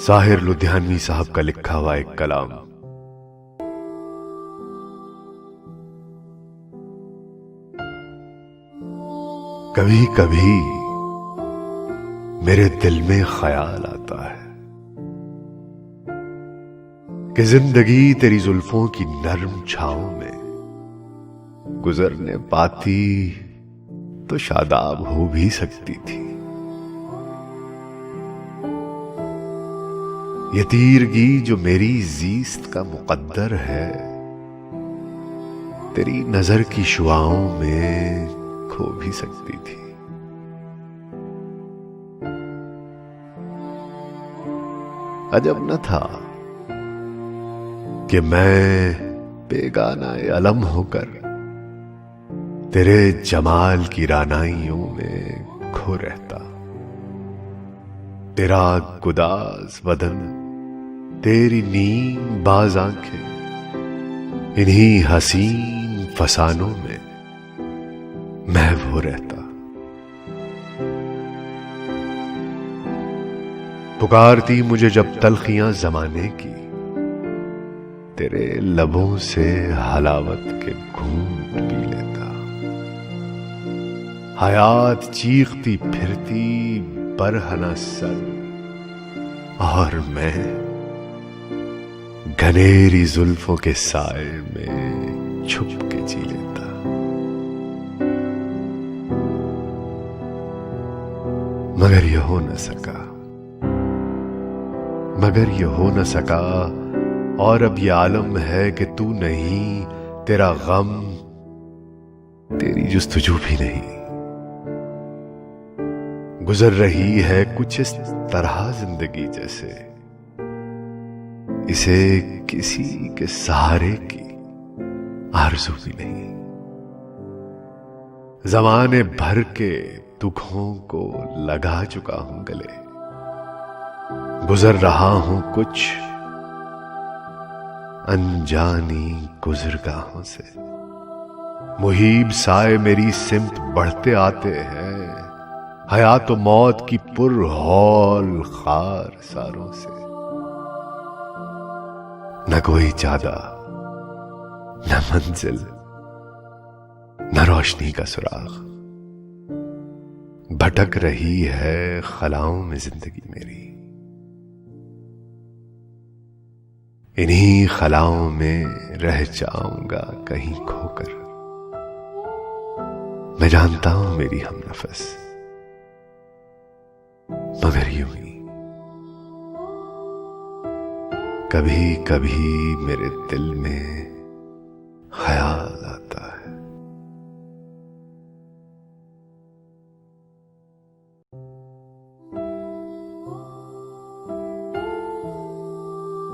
साहिर लुधियानवी साहब का लिखा हुआ एक कलाम। कभी कभी मेरे दिल में ख्याल आता है कि जिंदगी तेरी जुल्फों की नर्म छांव में गुजरने पाती तो शादाब हो भी सकती थी। ये तीरगी जो मेरी जीस्त का मुकद्दर है, तेरी नजर की शुआओं में खो भी सकती थी। अजब न था कि मैं बेगाना अलम होकर तेरे जमाल की रानाइयों में खो रहता। तेरा गुदाज बदन, तेरी नीम बाज आंखें, इन्हीं हसीन फसानों में महव हो रहता। पुकारती मुझे जब तलखियां जमाने की, तेरे लबों से हलावत के घूंट पी लेता। हयात चीखती फिरती बरहना सर, और मैं घनेरी जुल्फों के साए में छुप के जी लेता। मगर यह हो न सका, मगर यह हो न सका, और अब यह आलम है कि तू नहीं, तेरा गम, तेरी जुस्तजू भी नहीं। गुजर रही है कुछ इस तरह जिंदगी जैसे इसे किसी के सहारे की आरज़ू भी नहीं। ज़माने भर के दुखों को लगा चुका हूं गले, गुजर रहा हूं कुछ अनजानी गुजरगाहों से। मुहीब साए मेरी सिमत बढ़ते आते हैं, हयात तो मौत की पुरहौल खार सारों से। न कोई चादा, न मंजिल, न रोशनी का सुराग, भटक रही है खलाओं में जिंदगी मेरी। इन्हीं खलाओं में रह जाऊंगा कहीं खोकर। मैं जानता हूं मेरी हमनफस, मगर यूं ही कभी कभी मेरे दिल में